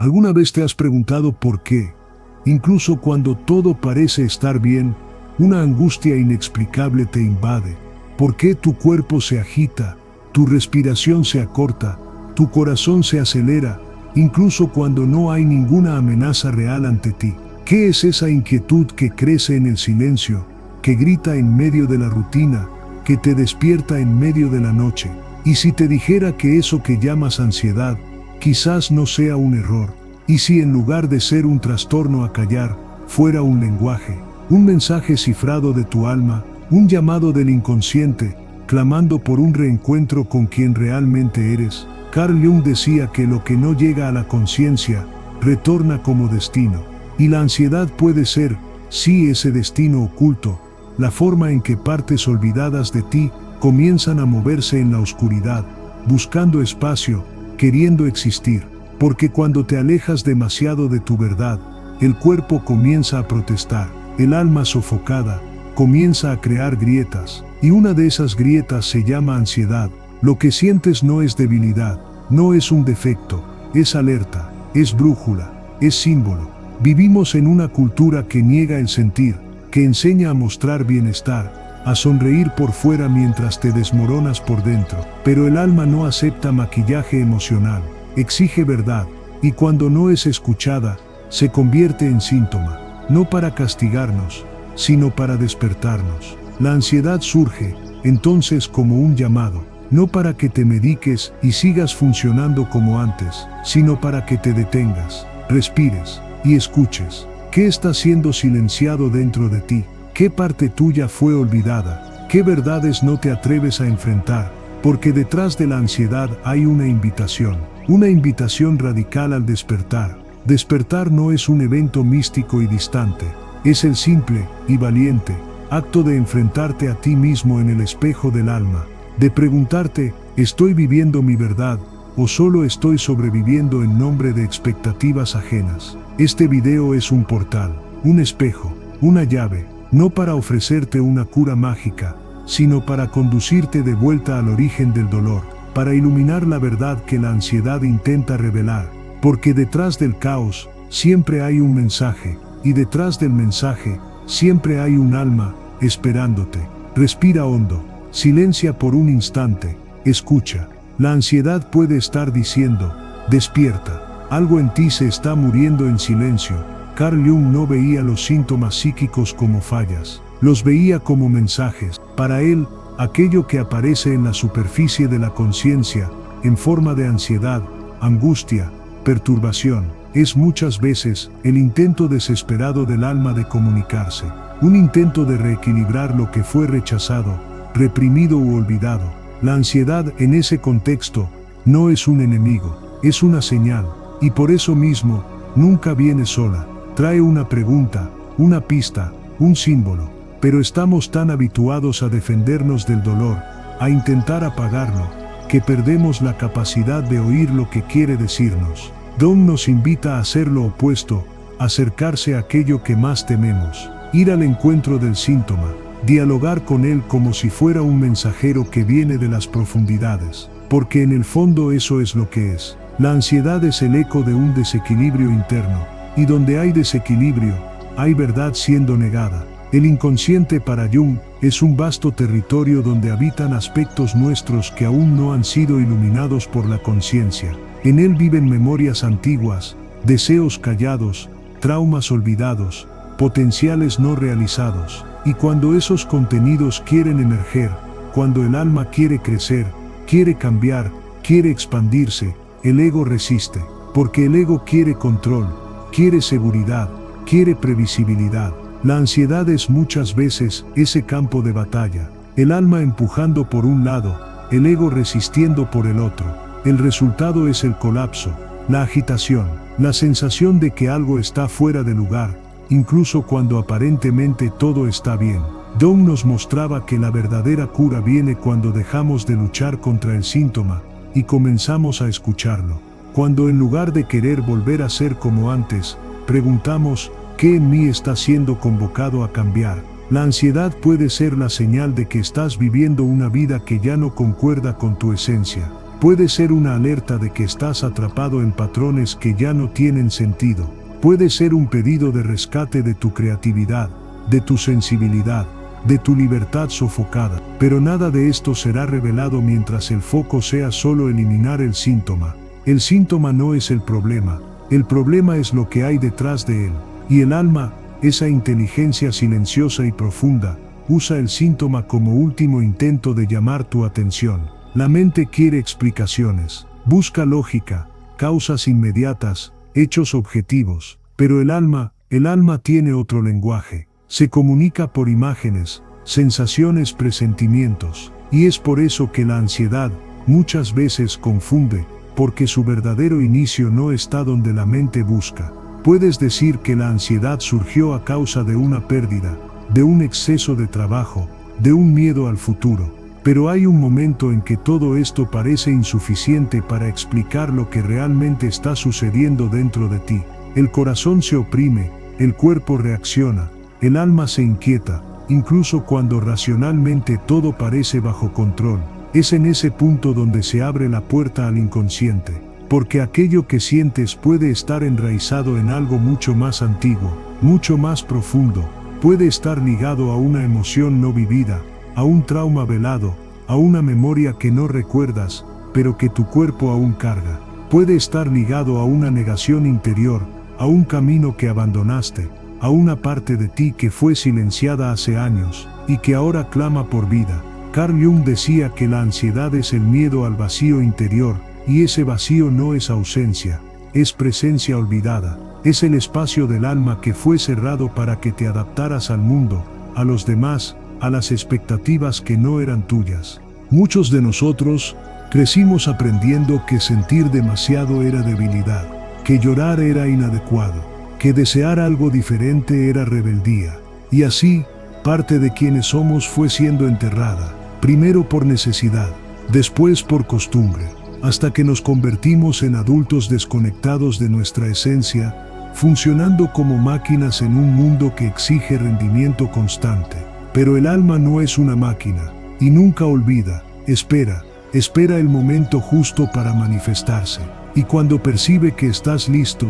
¿Alguna vez te has preguntado por qué? Incluso cuando todo parece estar bien, una angustia inexplicable te invade. ¿Por qué tu cuerpo se agita, tu respiración se acorta, tu corazón se acelera, incluso cuando no hay ninguna amenaza real ante ti? ¿Qué es esa inquietud que crece en el silencio, que grita en medio de la rutina, que te despierta en medio de la noche? Y si te dijera que eso que llamas ansiedad, quizás no sea un error, y si en lugar de ser un trastorno a callar, fuera un lenguaje, un mensaje cifrado de tu alma, un llamado del inconsciente, clamando por un reencuentro con quien realmente eres. Carl Jung decía que lo que no llega a la conciencia, retorna como destino. Y la ansiedad puede ser, sí, ese destino oculto, la forma en que partes olvidadas de ti comienzan a moverse en la oscuridad, buscando espacio, queriendo existir. Porque cuando te alejas demasiado de tu verdad, el cuerpo comienza a protestar, el alma sofocada comienza a crear grietas, y una de esas grietas se llama ansiedad. Lo que sientes no es debilidad, no es un defecto, es alerta, es brújula, es símbolo. Vivimos en una cultura que niega el sentir, que enseña a mostrar bienestar, a sonreír por fuera mientras te desmoronas por dentro. Pero el alma no acepta maquillaje emocional, exige verdad, y cuando no es escuchada, se convierte en síntoma, no para castigarnos, sino para despertarnos. La ansiedad surge, entonces, como un llamado, no para que te mediques y sigas funcionando como antes, sino para que te detengas, respires y escuches. ¿Qué está siendo silenciado dentro de ti? ¿Qué parte tuya fue olvidada? ¿Qué verdades no te atreves a enfrentar? Porque detrás de la ansiedad hay una invitación radical al despertar. Despertar no es un evento místico y distante, es el simple y valiente acto de enfrentarte a ti mismo en el espejo del alma, de preguntarte, ¿estoy viviendo mi verdad o solo estoy sobreviviendo en nombre de expectativas ajenas? Este video es un portal, un espejo, una llave, no para ofrecerte una cura mágica, sino para conducirte de vuelta al origen del dolor, para iluminar la verdad que la ansiedad intenta revelar, porque detrás del caos siempre hay un mensaje, y detrás del mensaje siempre hay un alma esperándote. Respira hondo, silencia por un instante, escucha. La ansiedad puede estar diciendo, despierta, algo en ti se está muriendo en silencio. Carl Jung no veía los síntomas psíquicos como fallas, los veía como mensajes. Para él, aquello que aparece en la superficie de la conciencia, en forma de ansiedad, angustia, perturbación, es muchas veces el intento desesperado del alma de comunicarse, un intento de reequilibrar lo que fue rechazado, reprimido u olvidado. La ansiedad en ese contexto no es un enemigo, es una señal, y por eso mismo, nunca viene sola. Trae una pregunta, una pista, un símbolo, pero estamos tan habituados a defendernos del dolor, a intentar apagarlo, que perdemos la capacidad de oír lo que quiere decirnos. Jung nos invita a hacer lo opuesto, acercarse a aquello que más tememos, ir al encuentro del síntoma, dialogar con él como si fuera un mensajero que viene de las profundidades, porque en el fondo eso es lo que es. La ansiedad es el eco de un desequilibrio interno, y donde hay desequilibrio, hay verdad siendo negada. El inconsciente para Jung es un vasto territorio donde habitan aspectos nuestros que aún no han sido iluminados por la conciencia. En él viven memorias antiguas, deseos callados, traumas olvidados, potenciales no realizados. Y cuando esos contenidos quieren emerger, cuando el alma quiere crecer, quiere cambiar, quiere expandirse, el ego resiste, porque el ego quiere control, quiere seguridad, quiere previsibilidad. La ansiedad es muchas veces ese campo de batalla, el alma empujando por un lado, el ego resistiendo por el otro. El resultado es el colapso, la agitación, la sensación de que algo está fuera de lugar, incluso cuando aparentemente todo está bien. Jung nos mostraba que la verdadera cura viene cuando dejamos de luchar contra el síntoma y comenzamos a escucharlo. Cuando en lugar de querer volver a ser como antes, preguntamos, ¿qué en mí está siendo convocado a cambiar? La ansiedad puede ser la señal de que estás viviendo una vida que ya no concuerda con tu esencia. Puede ser una alerta de que estás atrapado en patrones que ya no tienen sentido. Puede ser un pedido de rescate de tu creatividad, de tu sensibilidad, de tu libertad sofocada. Pero nada de esto será revelado mientras el foco sea solo eliminar el síntoma. El síntoma no es el problema es lo que hay detrás de él. Y el alma, esa inteligencia silenciosa y profunda, usa el síntoma como último intento de llamar tu atención. La mente quiere explicaciones, busca lógica, causas inmediatas, hechos objetivos. Pero el alma tiene otro lenguaje. Se comunica por imágenes, sensaciones, presentimientos. Y es por eso que la ansiedad muchas veces confunde, porque su verdadero inicio no está donde la mente busca. Puedes decir que la ansiedad surgió a causa de una pérdida, de un exceso de trabajo, de un miedo al futuro. Pero hay un momento en que todo esto parece insuficiente para explicar lo que realmente está sucediendo dentro de ti. El corazón se oprime, el cuerpo reacciona, el alma se inquieta, incluso cuando racionalmente todo parece bajo control. Es en ese punto donde se abre la puerta al inconsciente, porque aquello que sientes puede estar enraizado en algo mucho más antiguo, mucho más profundo. Puede estar ligado a una emoción no vivida, a un trauma velado, a una memoria que no recuerdas, pero que tu cuerpo aún carga. Puede estar ligado a una negación interior, a un camino que abandonaste, a una parte de ti que fue silenciada hace años, y que ahora clama por vida. Carl Jung decía que la ansiedad es el miedo al vacío interior, y ese vacío no es ausencia, es presencia olvidada. Es el espacio del alma que fue cerrado para que te adaptaras al mundo, a los demás, a las expectativas que no eran tuyas. Muchos de nosotros crecimos aprendiendo que sentir demasiado era debilidad, que llorar era inadecuado, que desear algo diferente era rebeldía. Y así, parte de quienes somos fue siendo enterrada, primero por necesidad, después por costumbre, hasta que nos convertimos en adultos desconectados de nuestra esencia, funcionando como máquinas en un mundo que exige rendimiento constante. Pero el alma no es una máquina, y nunca olvida, espera el momento justo para manifestarse. Y cuando percibe que estás listo,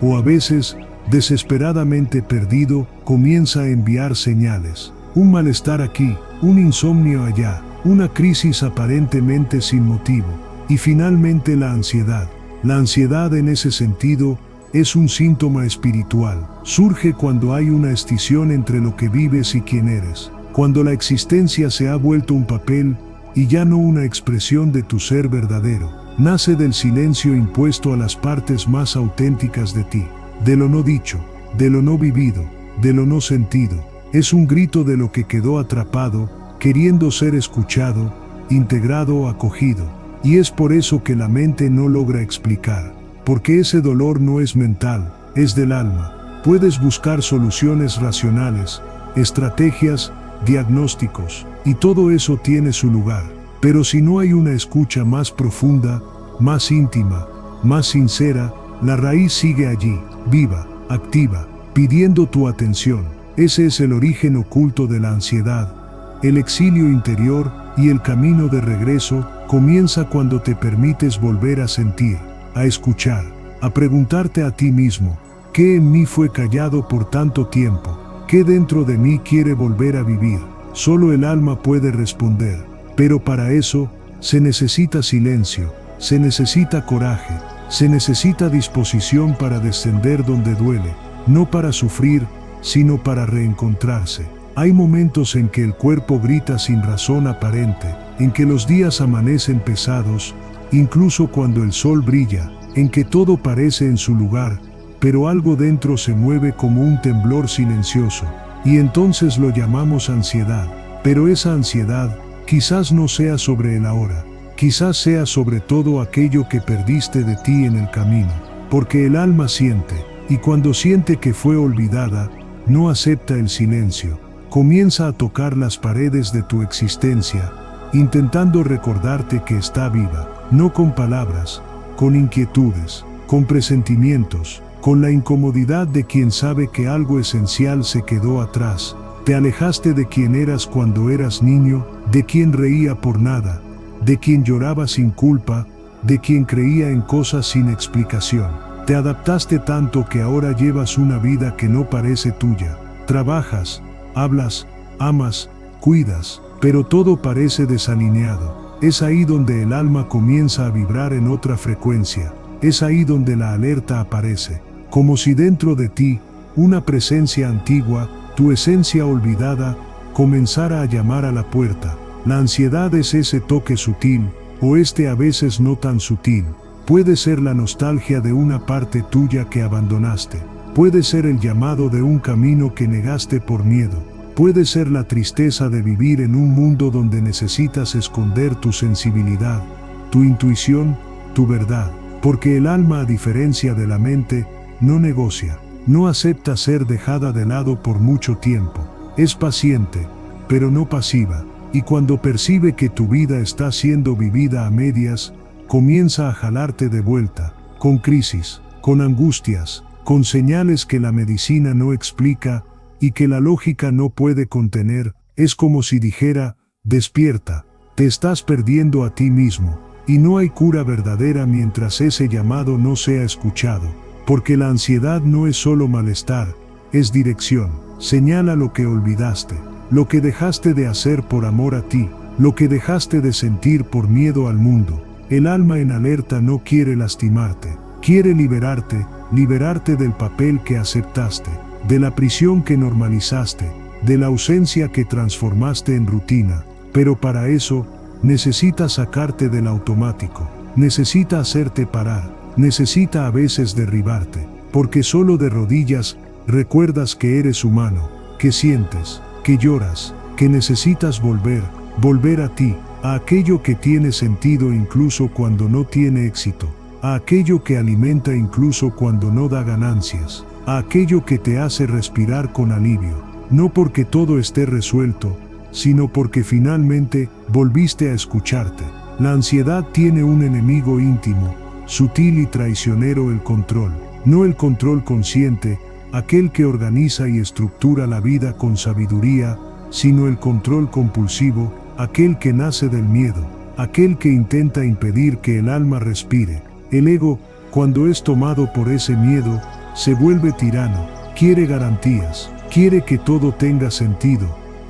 o a veces, desesperadamente perdido, comienza a enviar señales. Un malestar aquí, un insomnio allá, una crisis aparentemente sin motivo. Y finalmente la ansiedad. La ansiedad en ese sentido es un síntoma espiritual. Surge cuando hay una escisión entre lo que vives y quién eres. Cuando la existencia se ha vuelto un papel y ya no una expresión de tu ser verdadero. Nace del silencio impuesto a las partes más auténticas de ti. De lo no dicho, de lo no vivido, de lo no sentido. Es un grito de lo que quedó atrapado, queriendo ser escuchado, integrado o acogido. Y es por eso que la mente no logra explicar. Porque ese dolor no es mental, es del alma. Puedes buscar soluciones racionales, estrategias, diagnósticos, y todo eso tiene su lugar. Pero si no hay una escucha más profunda, más íntima, más sincera, la raíz sigue allí, viva, activa, pidiendo tu atención. Ese es el origen oculto de la ansiedad. El exilio interior y el camino de regreso comienza cuando te permites volver a sentir, a escuchar, a preguntarte a ti mismo, ¿qué en mí fue callado por tanto tiempo? ¿Qué dentro de mí quiere volver a vivir? Solo el alma puede responder, pero para eso se necesita silencio, se necesita coraje, se necesita disposición para descender donde duele, no para sufrir, sino para reencontrarse. Hay momentos en que el cuerpo grita sin razón aparente, en que los días amanecen pesados, incluso cuando el sol brilla, en que todo parece en su lugar, pero algo dentro se mueve como un temblor silencioso, y entonces lo llamamos ansiedad. Pero esa ansiedad quizás no sea sobre el ahora, quizás sea sobre todo aquello que perdiste de ti en el camino, porque el alma siente, y cuando siente que fue olvidada, no acepta el silencio, comienza a tocar las paredes de tu existencia, intentando recordarte que está viva, no con palabras, con inquietudes, con presentimientos, con la incomodidad de quien sabe que algo esencial se quedó atrás. Te alejaste de quien eras cuando eras niño, de quien reía por nada, de quien lloraba sin culpa, de quien creía en cosas sin explicación. Te adaptaste tanto que ahora llevas una vida que no parece tuya. Trabajas, hablas, amas, cuidas, pero todo parece desalineado. Es ahí donde el alma comienza a vibrar en otra frecuencia. Es ahí donde la alerta aparece, como si dentro de ti, una presencia antigua, tu esencia olvidada, comenzara a llamar a la puerta. La ansiedad es ese toque sutil, o este a veces no tan sutil. Puede ser la nostalgia de una parte tuya que abandonaste. Puede ser el llamado de un camino que negaste por miedo. Puede ser la tristeza de vivir en un mundo donde necesitas esconder tu sensibilidad, tu intuición, tu verdad. Porque el alma, a diferencia de la mente, no negocia, no acepta ser dejada de lado por mucho tiempo. Es paciente, pero no pasiva. Y cuando percibe que tu vida está siendo vivida a medias, comienza a jalarte de vuelta, con crisis, con angustias, con señales que la medicina no explica y que la lógica no puede contener. Es como si dijera: despierta, te estás perdiendo a ti mismo. Y no hay cura verdadera mientras ese llamado no sea escuchado, porque la ansiedad no es solo malestar, es dirección. Señala lo que olvidaste, lo que dejaste de hacer por amor a ti, lo que dejaste de sentir por miedo al mundo. El alma en alerta no quiere lastimarte, quiere liberarte del papel que aceptaste, de la prisión que normalizaste, de la ausencia que transformaste en rutina. Pero para eso, necesita sacarte del automático, necesita hacerte parar, necesita a veces derribarte, porque solo de rodillas recuerdas que eres humano, que sientes, que lloras, que necesitas volver a ti, a aquello que tiene sentido incluso cuando no tiene éxito, a aquello que alimenta incluso cuando no da ganancias, a aquello que te hace respirar con alivio, no porque todo esté resuelto, sino porque finalmente volviste a escucharte. La ansiedad tiene un enemigo íntimo, sutil y traicionero: el control. No el control consciente, aquel que organiza y estructura la vida con sabiduría, sino el control compulsivo, aquel que nace del miedo, aquel que intenta impedir que el alma respire. El ego, cuando es tomado por ese miedo, se vuelve tirano, quiere garantías, quiere que todo tenga sentido,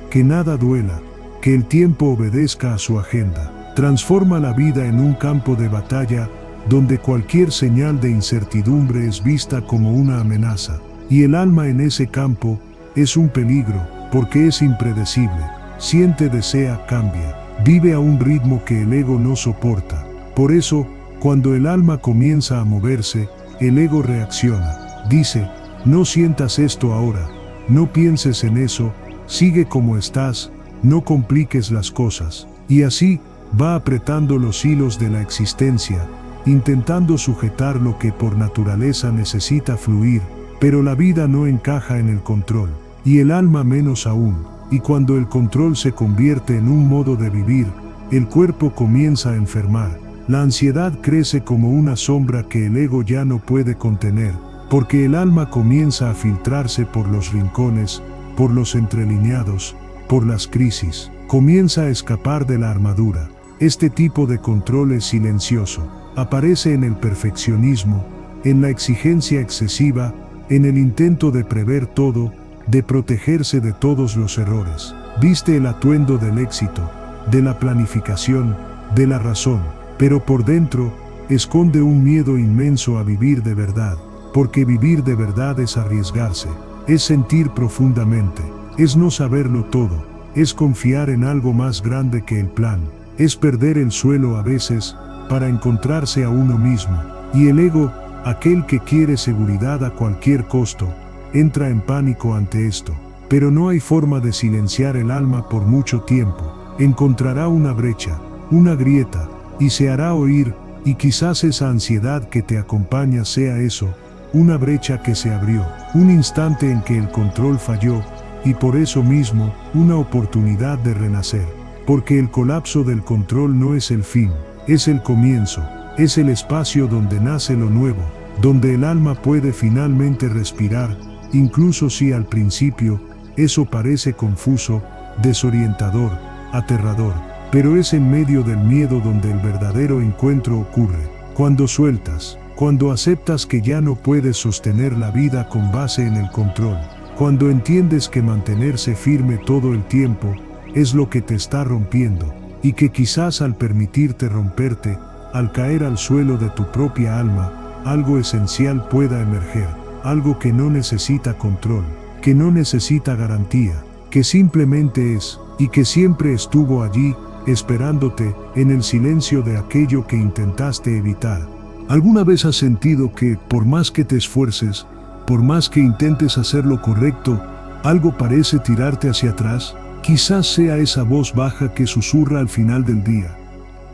que nada duela, que el tiempo obedezca a su agenda. Transforma la vida en un campo de batalla donde cualquier señal de incertidumbre es vista como una amenaza. Y el alma en ese campo es un peligro, porque es impredecible. Siente, desea, cambia. Vive a un ritmo que el ego no soporta. Por eso, cuando el alma comienza a moverse, el ego reacciona. Dice: no sientas esto ahora, no pienses en eso, sigue como estás, no compliques las cosas. Y así, va apretando los hilos de la existencia, intentando sujetar lo que por naturaleza necesita fluir, pero la vida no encaja en el control, y el alma menos aún. Y cuando el control se convierte en un modo de vivir, el cuerpo comienza a enfermar. La ansiedad crece como una sombra que el ego ya no puede contener, porque el alma comienza a filtrarse por los rincones, por los entrelineados, por las crisis. Comienza a escapar de la armadura. Este tipo de control es silencioso. Aparece en el perfeccionismo, en la exigencia excesiva, en el intento de prever todo, de protegerse de todos los errores. Viste el atuendo del éxito, de la planificación, de la razón, pero por dentro, esconde un miedo inmenso a vivir de verdad, porque vivir de verdad es arriesgarse, es sentir profundamente, es no saberlo todo, es confiar en algo más grande que el plan, es perder el suelo a veces, para encontrarse a uno mismo. Y el ego, aquel que quiere seguridad a cualquier costo, entra en pánico ante esto. Pero no hay forma de silenciar el alma por mucho tiempo. Encontrará una brecha, una grieta, y se hará oír, y quizás esa ansiedad que te acompaña sea eso, una brecha que se abrió, un instante en que el control falló, y por eso mismo, una oportunidad de renacer. Porque el colapso del control no es el fin, es el comienzo, es el espacio donde nace lo nuevo, donde el alma puede finalmente respirar, incluso si al principio eso parece confuso, desorientador, aterrador. pero es en medio del miedo donde el verdadero encuentro ocurre. Cuando sueltas, cuando aceptas que ya no puedes sostener la vida con base en el control, cuando entiendes que mantenerse firme todo el tiempo es lo que te está rompiendo, y que quizás al permitirte romperte, al caer al suelo de tu propia alma, algo esencial pueda emerger, algo que no necesita control, que no necesita garantía, que simplemente es, y que siempre estuvo allí, esperándote, en el silencio de aquello que intentaste evitar. ¿Alguna vez has sentido que, por más que te esfuerces, por más que intentes hacer lo correcto, algo parece tirarte hacia atrás? Quizás sea esa voz baja que susurra al final del día: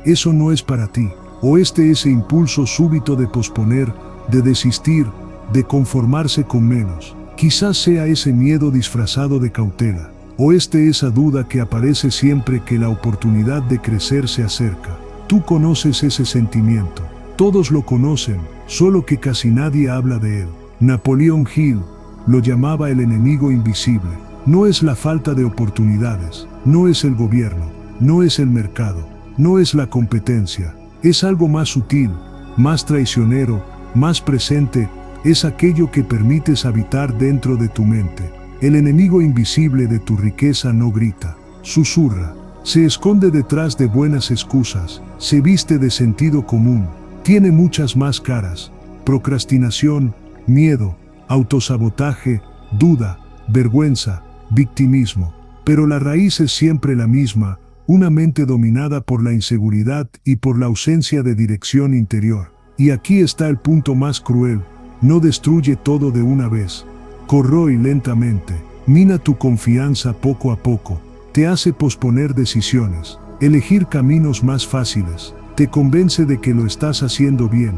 eso no es para ti. O ese impulso súbito de posponer, de desistir, de conformarse con menos. Quizás sea ese miedo disfrazado de cautela. O esa duda que aparece siempre que la oportunidad de crecer se acerca. Tú conoces ese sentimiento. Todos lo conocen, solo que casi nadie habla de él. Napoleon Hill lo llamaba el enemigo invisible. No es la falta de oportunidades, no es el gobierno, no es el mercado, no es la competencia. Es algo más sutil, más traicionero, más presente, es aquello que permites habitar dentro de tu mente. El enemigo invisible de tu riqueza no grita, susurra, se esconde detrás de buenas excusas, se viste de sentido común, tiene muchas más caras: procrastinación, miedo, autosabotaje, duda, vergüenza, victimismo. Pero la raíz es siempre la misma: una mente dominada por la inseguridad y por la ausencia de dirección interior. Y aquí está el punto más cruel: no destruye todo de una vez. Corroe lentamente, mina tu confianza poco a poco, te hace posponer decisiones, elegir caminos más fáciles, te convence de que lo estás haciendo bien,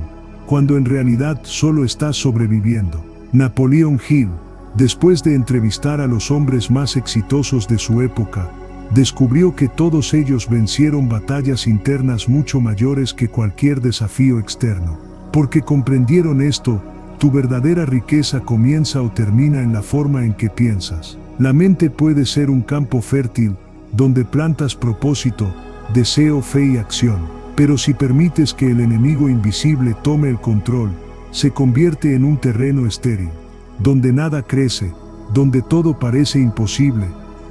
cuando en realidad solo estás sobreviviendo. Napoleon Hill, después de entrevistar a los hombres más exitosos de su época, descubrió que todos ellos vencieron batallas internas mucho mayores que cualquier desafío externo. Porque comprendieron esto: tu verdadera riqueza comienza o termina en la forma en que piensas. La mente puede ser un campo fértil, donde plantas propósito, deseo, fe y acción. Pero si permites que el enemigo invisible tome el control, se convierte en un terreno estéril, donde nada crece, donde todo parece imposible,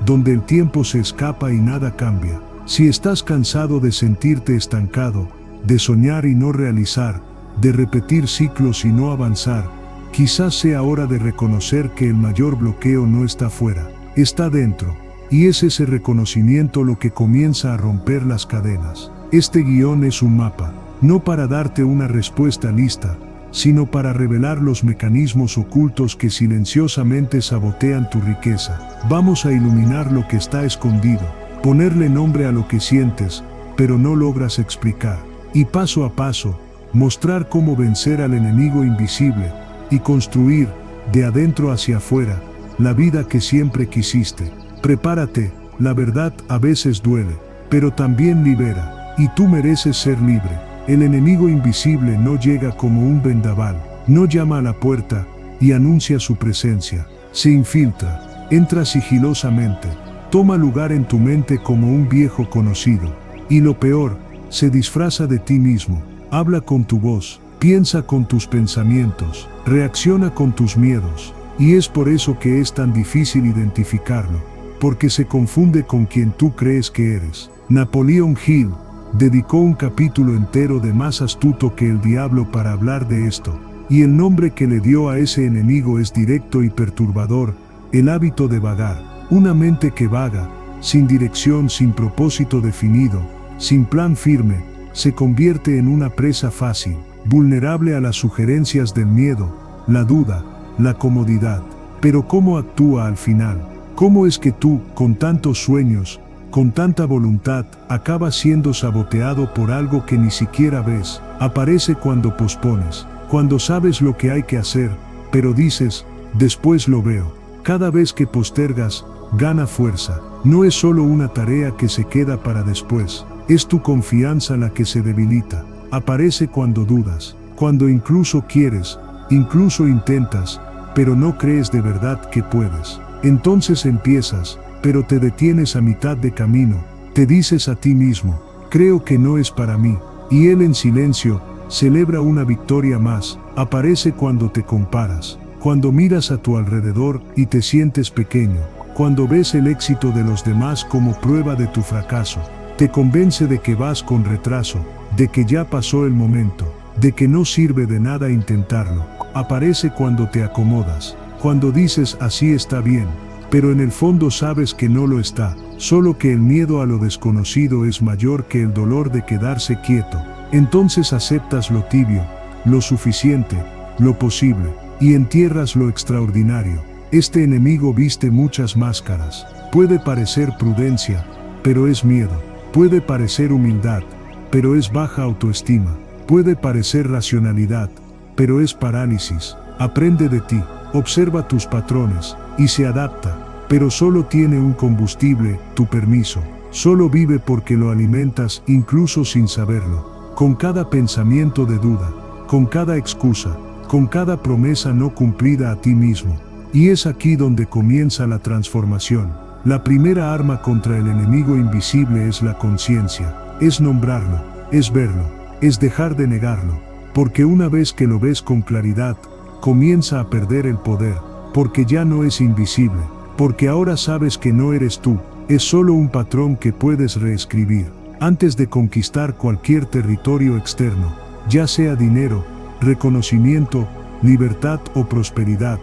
donde el tiempo se escapa y nada cambia. Si estás cansado de sentirte estancado, de soñar y no realizar, de repetir ciclos y no avanzar, quizás sea hora de reconocer que el mayor bloqueo no está fuera, está dentro. Y es ese reconocimiento lo que comienza a romper las cadenas. Este guión es un mapa, no para darte una respuesta lista, sino para revelar los mecanismos ocultos que silenciosamente sabotean tu riqueza. Vamos a iluminar lo que está escondido, ponerle nombre a lo que sientes, pero no logras explicar. Y paso a paso, mostrar cómo vencer al enemigo invisible y construir, de adentro hacia afuera, la vida que siempre quisiste. Prepárate, la verdad a veces duele, pero también libera, y tú mereces ser libre. El enemigo invisible no llega como un vendaval, no llama a la puerta y anuncia su presencia. Se infiltra, entra sigilosamente, toma lugar en tu mente como un viejo conocido. Y lo peor, se disfraza de ti mismo, habla con tu voz, piensa con tus pensamientos, reacciona con tus miedos. Y es por eso que es tan difícil identificarlo, porque se confunde con quien tú crees que eres. Napoleon Hill dedicó un capítulo entero de Más astuto que el diablo para hablar de esto, y el nombre que le dio a ese enemigo es directo y perturbador: el hábito de vagar. Una mente que vaga, sin dirección, sin propósito definido, sin plan firme, se convierte en una presa fácil, vulnerable a las sugerencias del miedo, la duda, la comodidad. Pero ¿cómo actúa al final? ¿Cómo es que tú, con tantos sueños, con tanta voluntad, acabas siendo saboteado por algo que ni siquiera ves? Aparece cuando pospones, cuando sabes lo que hay que hacer, pero dices: después lo veo. Cada vez que postergas, gana fuerza. No es solo una tarea que se queda para después, es tu confianza la que se debilita. Aparece cuando dudas, cuando incluso quieres, incluso intentas, pero no crees de verdad que puedes. Entonces empiezas, pero te detienes a mitad de camino, Te dices a ti mismo, creo que no es para mí, y él en silencio celebra una victoria más. Aparece cuando te comparas, cuando miras a tu alrededor y te sientes pequeño, cuando ves el éxito de los demás como prueba de tu fracaso. Te convence de que vas con retraso, de que ya pasó el momento, de que no sirve de nada intentarlo. Aparece cuando te acomodas, cuando dices así está bien, pero en el fondo sabes que no lo está, solo que el miedo a lo desconocido es mayor que el dolor de quedarse quieto. Entonces aceptas lo tibio, lo suficiente, lo posible, y entierras lo extraordinario. Este enemigo viste muchas máscaras. Puede parecer prudencia, pero es miedo. Puede parecer humildad, pero es baja autoestima. Puede parecer racionalidad, pero es parálisis. Aprende de ti, observa tus patrones, y se adapta, pero solo tiene un combustible, tu permiso. Solo vive porque lo alimentas incluso sin saberlo. Con cada pensamiento de duda, con cada excusa, con cada promesa no cumplida a ti mismo. Y es aquí donde comienza la transformación. La primera arma contra el enemigo invisible es la conciencia, es nombrarlo, es verlo, es dejar de negarlo, porque una vez que lo ves con claridad, comienza a perder el poder, porque ya no es invisible, porque ahora sabes que no eres tú, es solo un patrón que puedes reescribir. Antes de conquistar cualquier territorio externo, ya sea dinero, reconocimiento, libertad o prosperidad,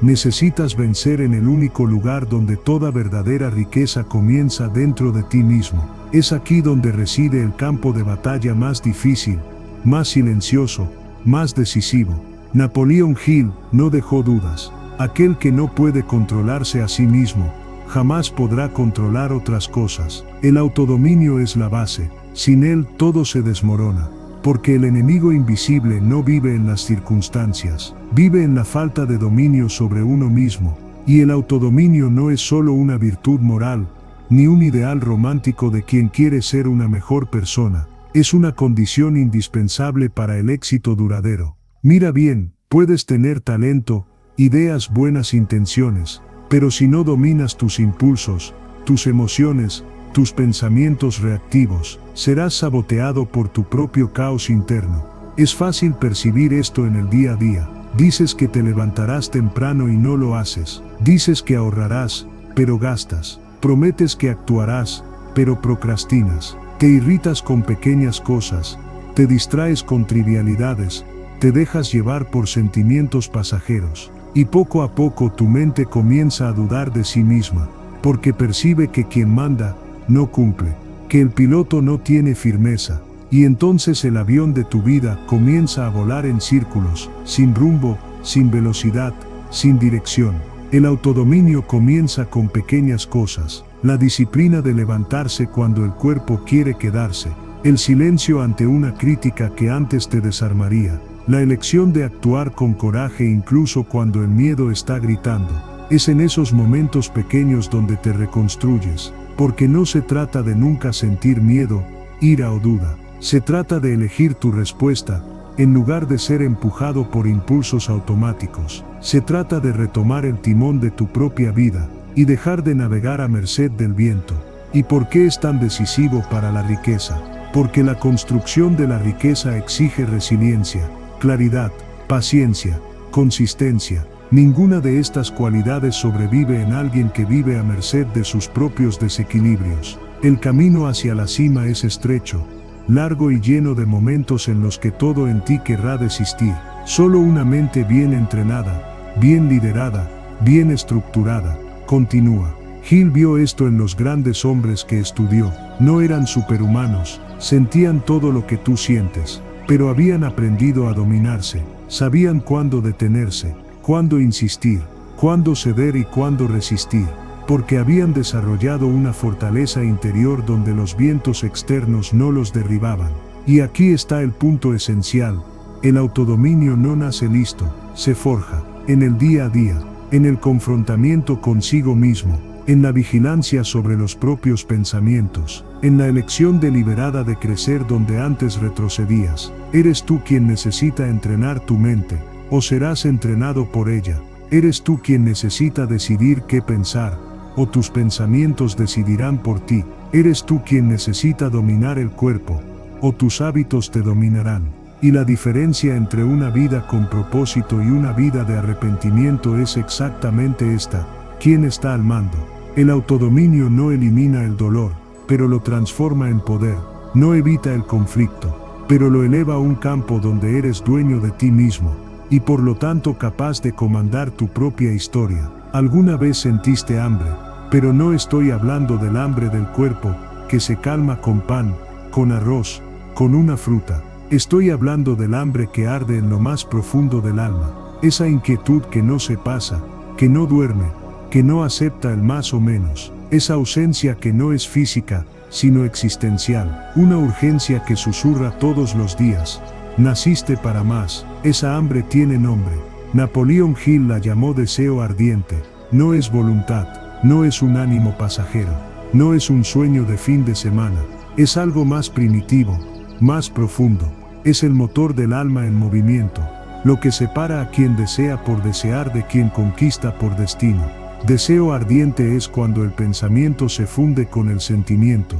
necesitas vencer en el único lugar donde toda verdadera riqueza comienza dentro de ti mismo. Es aquí donde reside el campo de batalla más difícil, más silencioso, más decisivo. Napoleon Hill no dejó dudas. Aquel que no puede controlarse a sí mismo, jamás podrá controlar otras cosas. El autodominio es la base, sin él todo se desmorona. Porque el enemigo invisible no vive en las circunstancias, vive en la falta de dominio sobre uno mismo, y el autodominio no es solo una virtud moral, ni un ideal romántico de quien quiere ser una mejor persona, es una condición indispensable para el éxito duradero. Mira bien, puedes tener talento, ideas, buenas intenciones, pero si no dominas tus impulsos, tus emociones, tus pensamientos reactivos, serás saboteado por tu propio caos interno. Es fácil percibir esto en el día a día. Dices que te levantarás temprano y no lo haces. Dices que ahorrarás, pero gastas. Prometes que actuarás, pero procrastinas. Te irritas con pequeñas cosas. Te distraes con trivialidades. Te dejas llevar por sentimientos pasajeros. Y poco a poco tu mente comienza a dudar de sí misma, porque percibe que quien manda, no cumple, que el piloto no tiene firmeza, y entonces el avión de tu vida comienza a volar en círculos, sin rumbo, sin velocidad, sin dirección. El autodominio comienza con pequeñas cosas, la disciplina de levantarse cuando el cuerpo quiere quedarse, el silencio ante una crítica que antes te desarmaría, la elección de actuar con coraje incluso cuando el miedo está gritando. Es en esos momentos pequeños donde te reconstruyes. Porque no se trata de nunca sentir miedo, ira o duda. Se trata de elegir tu respuesta, en lugar de ser empujado por impulsos automáticos. Se trata de retomar el timón de tu propia vida, y dejar de navegar a merced del viento. ¿Y por qué es tan decisivo para la riqueza? Porque la construcción de la riqueza exige resiliencia, claridad, paciencia, consistencia. Ninguna de estas cualidades sobrevive en alguien que vive a merced de sus propios desequilibrios. El camino hacia la cima es estrecho, largo y lleno de momentos en los que todo en ti querrá desistir. Solo una mente bien entrenada, bien liderada, bien estructurada, continúa. Hill vio esto en los grandes hombres que estudió. No eran superhumanos, sentían todo lo que tú sientes, pero habían aprendido a dominarse, sabían cuándo detenerse, cuándo insistir, cuándo ceder y cuándo resistir, porque habían desarrollado una fortaleza interior donde los vientos externos no los derribaban. Y aquí está el punto esencial: el autodominio no nace listo, se forja, en el día a día, en el confrontamiento consigo mismo, en la vigilancia sobre los propios pensamientos, en la elección deliberada de crecer donde antes retrocedías. Eres tú quien necesita entrenar tu mente, o serás entrenado por ella. Eres tú quien necesita decidir qué pensar, o tus pensamientos decidirán por ti. Eres tú quien necesita dominar el cuerpo, o tus hábitos te dominarán. Y la diferencia entre una vida con propósito y una vida de arrepentimiento es exactamente esta: ¿quién está al mando? El autodominio no elimina el dolor, pero lo transforma en poder. No evita el conflicto, pero lo eleva a un campo donde eres dueño de ti mismo, y por lo tanto capaz de comandar tu propia historia. ¿Alguna vez sentiste hambre? Pero no estoy hablando del hambre del cuerpo, que se calma con pan, con arroz, con una fruta. Estoy hablando del hambre que arde en lo más profundo del alma, esa inquietud que no se pasa, que no duerme, que no acepta el más o menos, esa ausencia que no es física, sino existencial, una urgencia que susurra todos los días: naciste para más. Esa hambre tiene nombre. Napoleón Hill la llamó deseo ardiente. No es voluntad, no es un ánimo pasajero, no es un sueño de fin de semana, es algo más primitivo, más profundo, es el motor del alma en movimiento, lo que separa a quien desea por desear de quien conquista por destino. Deseo ardiente es cuando el pensamiento se funde con el sentimiento,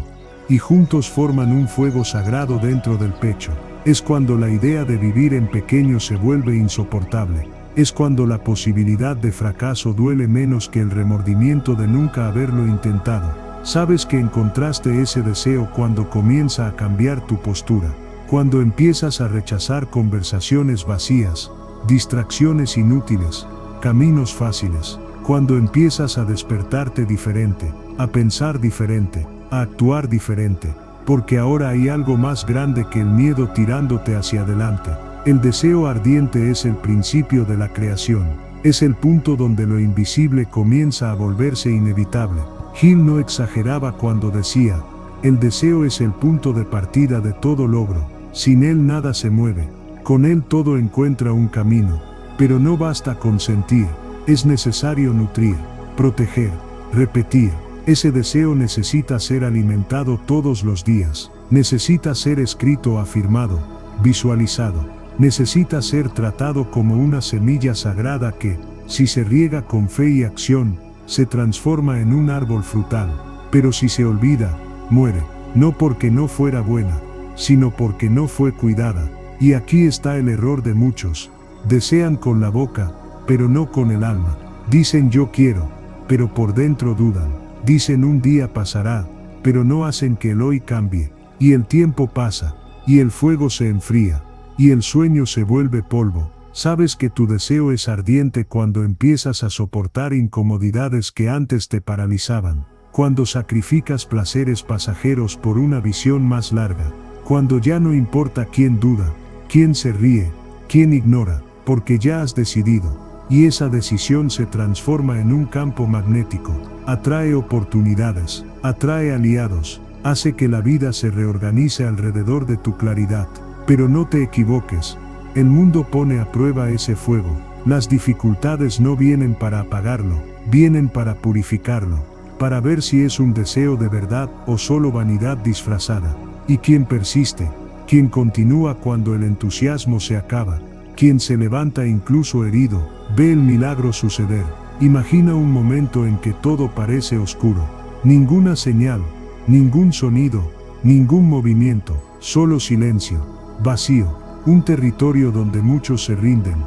y juntos forman un fuego sagrado dentro del pecho. Es cuando la idea de vivir en pequeño se vuelve insoportable. Es cuando la posibilidad de fracaso duele menos que el remordimiento de nunca haberlo intentado. Sabes que encontraste ese deseo cuando comienza a cambiar tu postura, cuando empiezas a rechazar conversaciones vacías, distracciones inútiles, caminos fáciles, cuando empiezas a despertarte diferente, a pensar diferente, a actuar diferente, porque ahora hay algo más grande que el miedo tirándote hacia adelante. El deseo ardiente es el principio de la creación, es el punto donde lo invisible comienza a volverse inevitable. Hill no exageraba cuando decía: el deseo es el punto de partida de todo logro, sin él nada se mueve, con él todo encuentra un camino, pero no basta con sentir, es necesario nutrir, proteger, repetir. Ese deseo necesita ser alimentado todos los días, necesita ser escrito, afirmado, visualizado, necesita ser tratado como una semilla sagrada que, si se riega con fe y acción, se transforma en un árbol frutal, pero si se olvida, muere, no porque no fuera buena, sino porque no fue cuidada. Y aquí está el error de muchos: desean con la boca, pero no con el alma. Dicen yo quiero, pero por dentro dudan. Dicen un día pasará, pero no hacen que el hoy cambie. Y el tiempo pasa, y el fuego se enfría, y el sueño se vuelve polvo. Sabes que tu deseo es ardiente cuando empiezas a soportar incomodidades que antes te paralizaban, cuando sacrificas placeres pasajeros por una visión más larga, cuando ya no importa quién duda, quién se ríe, quién ignora, porque ya has decidido. Y esa decisión se transforma en un campo magnético, atrae oportunidades, atrae aliados, hace que la vida se reorganice alrededor de tu claridad. Pero no te equivoques, el mundo pone a prueba ese fuego. Las dificultades no vienen para apagarlo, vienen para purificarlo, para ver si es un deseo de verdad o solo vanidad disfrazada. Y quien persiste, quien continúa cuando el entusiasmo se acaba, quien se levanta incluso herido, ve el milagro suceder. Imagina un momento en que todo parece oscuro, ninguna señal, ningún sonido, ningún movimiento, solo silencio, vacío, un territorio donde muchos se rinden,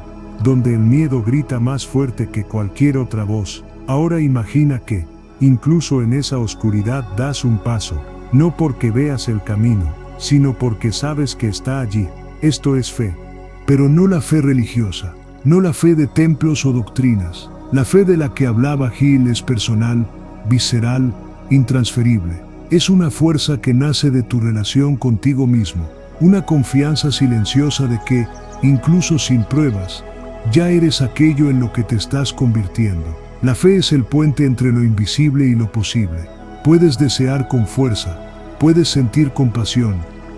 donde el miedo grita más fuerte que cualquier otra voz. Ahora imagina que, incluso en esa oscuridad das un paso, no porque veas el camino, sino porque sabes que está allí. Esto es fe. Pero no la fe religiosa, no la fe de templos o doctrinas. La fe de la que hablaba Hill es personal, visceral, intransferible. Es una fuerza que nace de tu relación contigo mismo, una confianza silenciosa de que, incluso sin pruebas, ya eres aquello en lo que te estás convirtiendo. La fe es el puente entre lo invisible y lo posible. Puedes desear con fuerza, puedes sentir compasión,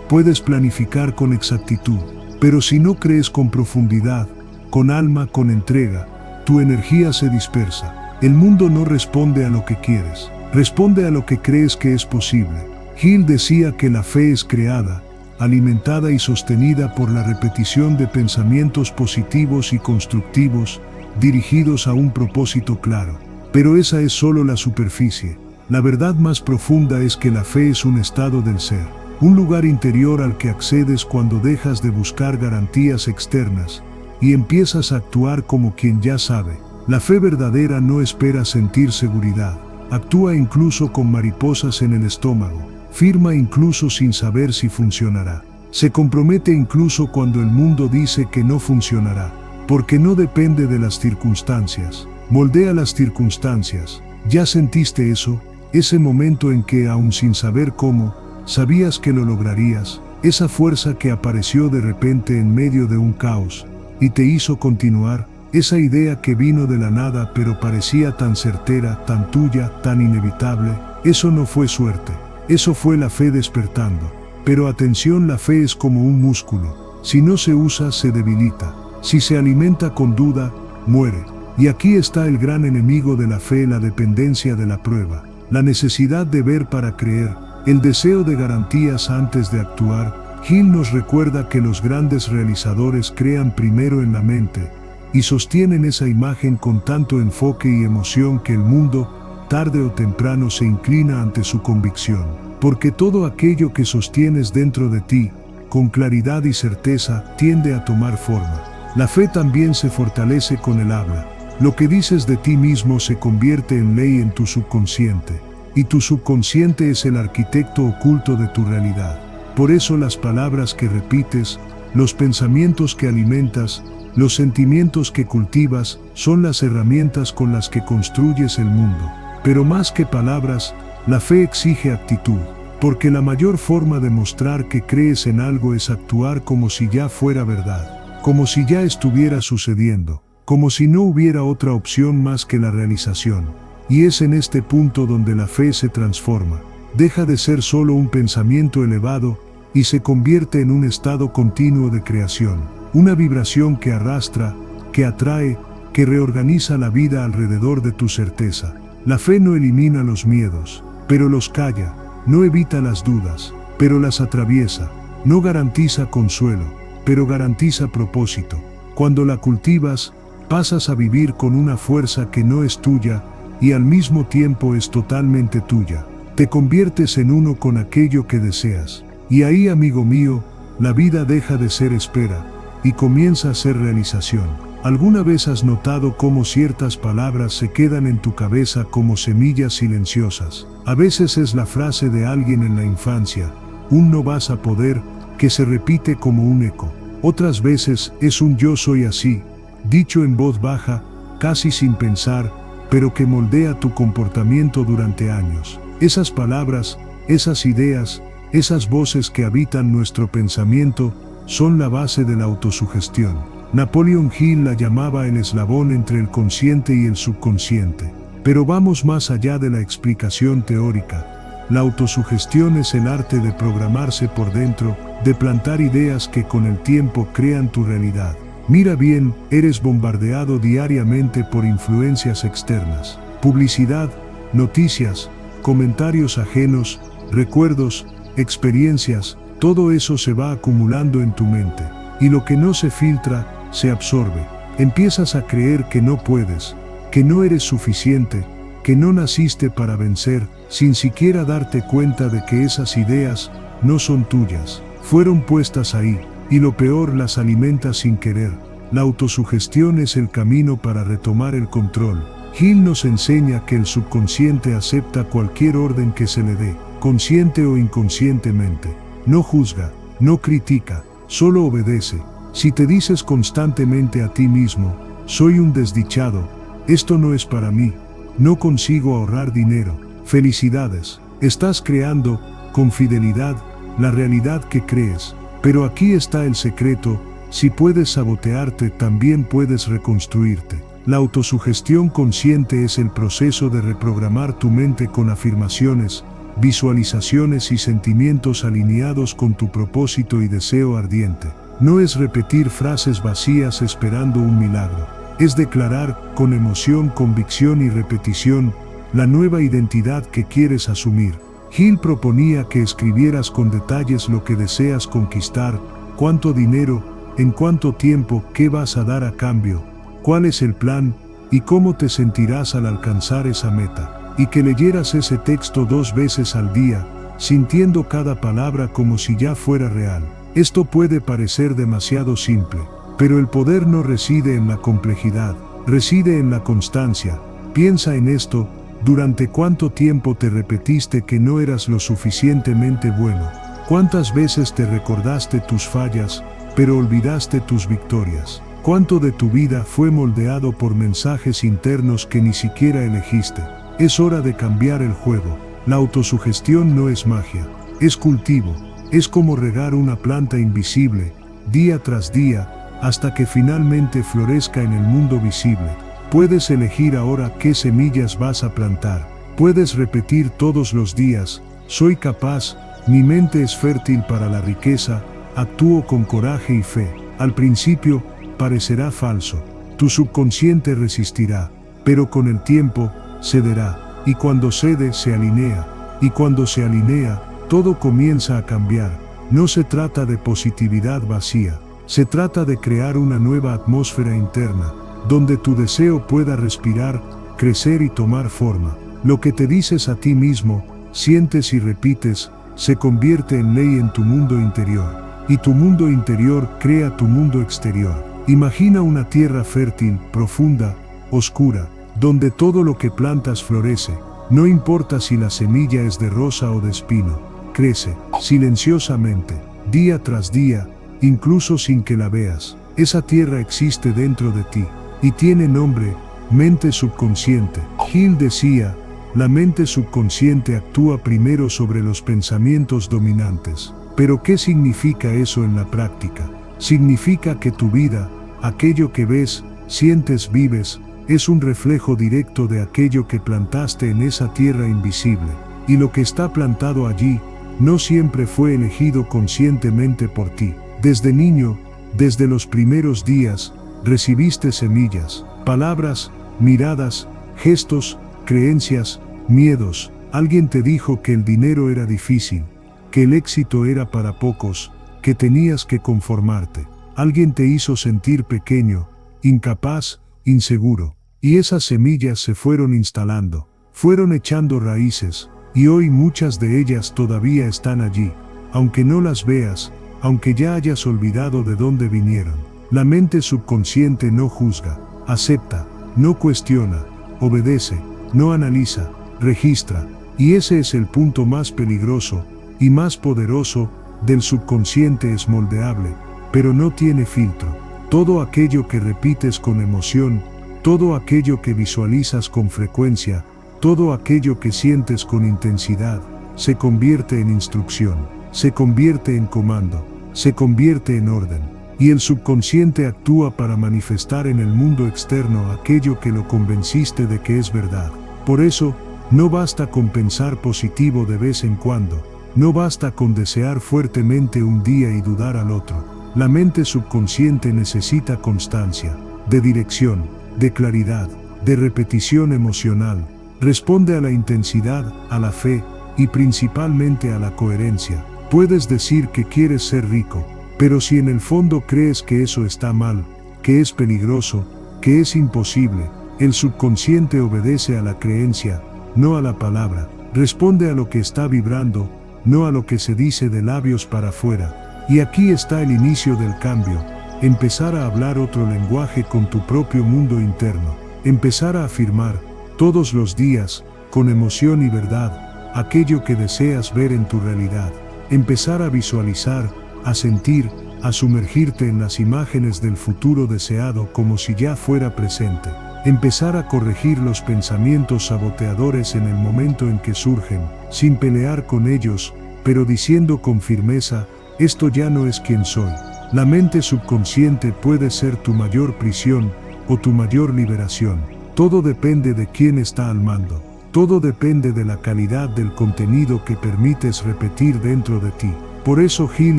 puedes planificar con exactitud, pero si no crees con profundidad, con alma, con entrega, tu energía se dispersa. El mundo no responde a lo que quieres, responde a lo que crees que es posible. Hill decía que la fe es creada, alimentada y sostenida por la repetición de pensamientos positivos y constructivos, dirigidos a un propósito claro. Pero esa es solo la superficie. La verdad más profunda es que la fe es un estado del ser, un lugar interior al que accedes cuando dejas de buscar garantías externas y empiezas a actuar como quien ya sabe. La fe verdadera no espera sentir seguridad, actúa incluso con mariposas en el estómago, firma incluso sin saber si funcionará, se compromete incluso cuando el mundo dice que no funcionará, porque no depende de las circunstancias, moldea las circunstancias. ¿Ya sentiste eso? Ese momento en que, aun sin saber cómo, sabías que lo lograrías, esa fuerza que apareció de repente en medio de un caos y te hizo continuar, esa idea que vino de la nada pero parecía tan certera, tan tuya, tan inevitable. Eso no fue suerte, eso fue la fe despertando. Pero atención, la fe es como un músculo, si no se usa se debilita, si se alimenta con duda, muere. Y aquí está el gran enemigo de la fe, la dependencia de la prueba. La necesidad de ver para creer, el deseo de garantías antes de actuar. Hill nos recuerda que los grandes realizadores crean primero en la mente y sostienen esa imagen con tanto enfoque y emoción que el mundo, tarde o temprano, se inclina ante su convicción. Porque todo aquello que sostienes dentro de ti, con claridad y certeza, tiende a tomar forma. La fe también se fortalece con el habla. Lo que dices de ti mismo se convierte en ley en tu subconsciente, y tu subconsciente es el arquitecto oculto de tu realidad. Por eso las palabras que repites, los pensamientos que alimentas, los sentimientos que cultivas, son las herramientas con las que construyes el mundo. Pero más que palabras, la fe exige actitud, porque la mayor forma de mostrar que crees en algo es actuar como si ya fuera verdad, como si ya estuviera sucediendo, como si no hubiera otra opción más que la realización. Y es en este punto donde la fe se transforma, deja de ser solo un pensamiento elevado y se convierte en un estado continuo de creación, una vibración que arrastra, que atrae, que reorganiza la vida alrededor de tu certeza. La fe no elimina los miedos, pero los calla, no evita las dudas, pero las atraviesa, no garantiza consuelo, pero garantiza propósito. Cuando la cultivas, pasas a vivir con una fuerza que no es tuya y al mismo tiempo es totalmente tuya. Te conviertes en uno con aquello que deseas. Y ahí, amigo mío, la vida deja de ser espera y comienza a ser realización. ¿Alguna vez has notado cómo ciertas palabras se quedan en tu cabeza como semillas silenciosas? A veces es la frase de alguien en la infancia, un no vas a poder, que se repite como un eco. Otras veces es un yo soy así, dicho en voz baja, casi sin pensar, pero que moldea tu comportamiento durante años. Esas palabras, esas ideas, esas voces que habitan nuestro pensamiento, son la base de la autosugestión. Napoleon Hill la llamaba el eslabón entre el consciente y el subconsciente. Pero vamos más allá de la explicación teórica. La autosugestión es el arte de programarse por dentro, de plantar ideas que con el tiempo crean tu realidad. Mira bien, eres bombardeado diariamente por influencias externas, publicidad, noticias, comentarios ajenos, recuerdos, experiencias. Todo eso se va acumulando en tu mente, y lo que no se filtra, se absorbe. Empiezas a creer que no puedes, que no eres suficiente, que no naciste para vencer, sin siquiera darte cuenta de que esas ideas no son tuyas, fueron puestas ahí, y lo peor, las alimentas sin querer. La autosugestión es el camino para retomar el control. Hill nos enseña que el subconsciente acepta cualquier orden que se le dé, consciente o inconscientemente. No juzga, no critica, solo obedece. Si te dices constantemente a ti mismo, soy un desdichado, esto no es para mí, no consigo ahorrar dinero, felicidades, estás creando, con fidelidad, la realidad que crees. Pero aquí está el secreto: si puedes sabotearte, también puedes reconstruirte. La autosugestión consciente es el proceso de reprogramar tu mente con afirmaciones, visualizaciones y sentimientos alineados con tu propósito y deseo ardiente. No es repetir frases vacías esperando un milagro. Es declarar, con emoción, convicción y repetición, la nueva identidad que quieres asumir. Hill proponía que escribieras con detalles lo que deseas conquistar, cuánto dinero, en cuánto tiempo, qué vas a dar a cambio, cuál es el plan, y cómo te sentirás al alcanzar esa meta, y que leyeras ese texto 2 veces al día, sintiendo cada palabra como si ya fuera real. Esto puede parecer demasiado simple, pero el poder no reside en la complejidad, reside en la constancia. Piensa en esto: ¿durante cuánto tiempo te repetiste que no eras lo suficientemente bueno? ¿Cuántas veces te recordaste tus fallas, pero olvidaste tus victorias? ¿Cuánto de tu vida fue moldeado por mensajes internos que ni siquiera elegiste? Es hora de cambiar el juego. La autosugestión no es magia, es cultivo. Es como regar una planta invisible, día tras día, hasta que finalmente florezca en el mundo visible. Puedes elegir ahora qué semillas vas a plantar. Puedes repetir todos los días: soy capaz, mi mente es fértil para la riqueza, actúo con coraje y fe. Al principio, parecerá falso. Tu subconsciente resistirá, pero con el tiempo, cederá. Y cuando cede, se alinea. Y cuando se alinea, todo comienza a cambiar. No se trata de positividad vacía. Se trata de crear una nueva atmósfera interna, donde tu deseo pueda respirar, crecer y tomar forma. Lo que te dices a ti mismo, sientes y repites, se convierte en ley en tu mundo interior. Y tu mundo interior crea tu mundo exterior. Imagina una tierra fértil, profunda, oscura, donde todo lo que plantas florece. No importa si la semilla es de rosa o de espino, crece, silenciosamente, día tras día, incluso sin que la veas. Esa tierra existe dentro de ti, y tiene nombre: mente subconsciente. Hill decía: la mente subconsciente actúa primero sobre los pensamientos dominantes. Pero ¿qué significa eso en la práctica? Significa que tu vida, aquello que ves, sientes, vives, es un reflejo directo de aquello que plantaste en esa tierra invisible. Y lo que está plantado allí, no siempre fue elegido conscientemente por ti. Desde niño, desde los primeros días, recibiste semillas, palabras, miradas, gestos, creencias, miedos. Alguien te dijo que el dinero era difícil, que el éxito era para pocos, que tenías que conformarte. Alguien te hizo sentir pequeño, incapaz, inseguro. Y esas semillas se fueron instalando, fueron echando raíces, y hoy muchas de ellas todavía están allí, aunque no las veas, aunque ya hayas olvidado de dónde vinieron. La mente subconsciente no juzga, acepta, no cuestiona, obedece, no analiza, registra, y ese es el punto más peligroso y más poderoso del subconsciente. Es moldeable, pero no tiene filtro. Todo aquello que repites con emoción, todo aquello que visualizas con frecuencia, todo aquello que sientes con intensidad, se convierte en instrucción, se convierte en comando, se convierte en orden. Y el subconsciente actúa para manifestar en el mundo externo aquello que lo convenciste de que es verdad. Por eso, no basta con pensar positivo de vez en cuando, no basta con desear fuertemente un día y dudar al otro. La mente subconsciente necesita constancia, de dirección, de claridad, de repetición emocional. Responde a la intensidad, a la fe y principalmente a la coherencia. Puedes decir que quieres ser rico, pero si en el fondo crees que eso está mal, que es peligroso, que es imposible, el subconsciente obedece a la creencia, no a la palabra. Responde a lo que está vibrando, no a lo que se dice de labios para afuera. Y aquí está el inicio del cambio: empezar a hablar otro lenguaje con tu propio mundo interno. Empezar a afirmar, todos los días, con emoción y verdad, aquello que deseas ver en tu realidad. Empezar a visualizar, a sentir, a sumergirte en las imágenes del futuro deseado como si ya fuera presente. Empezar a corregir los pensamientos saboteadores en el momento en que surgen, sin pelear con ellos, pero diciendo con firmeza: esto ya no es quien soy. La mente subconsciente puede ser tu mayor prisión o tu mayor liberación. Todo depende de quién está al mando. Todo depende de la calidad del contenido que permites repetir dentro de ti. Por eso Hill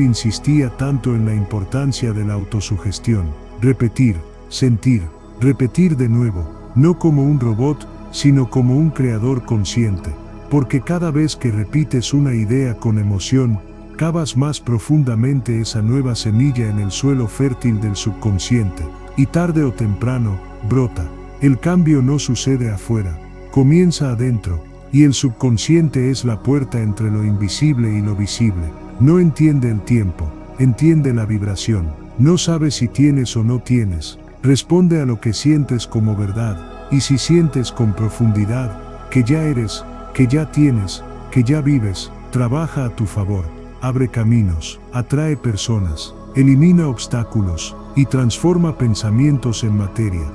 insistía tanto en la importancia de la autosugestión. Repetir, sentir, repetir de nuevo, no como un robot, sino como un creador consciente. Porque cada vez que repites una idea con emoción, cavas más profundamente esa nueva semilla en el suelo fértil del subconsciente, y tarde o temprano, brota. El cambio no sucede afuera, comienza adentro, y el subconsciente es la puerta entre lo invisible y lo visible. No entiende el tiempo, entiende la vibración. No sabe si tienes o no tienes. Responde a lo que sientes como verdad, y si sientes con profundidad, que ya eres, que ya tienes, que ya vives, trabaja a tu favor, abre caminos, atrae personas, elimina obstáculos, y transforma pensamientos en materia.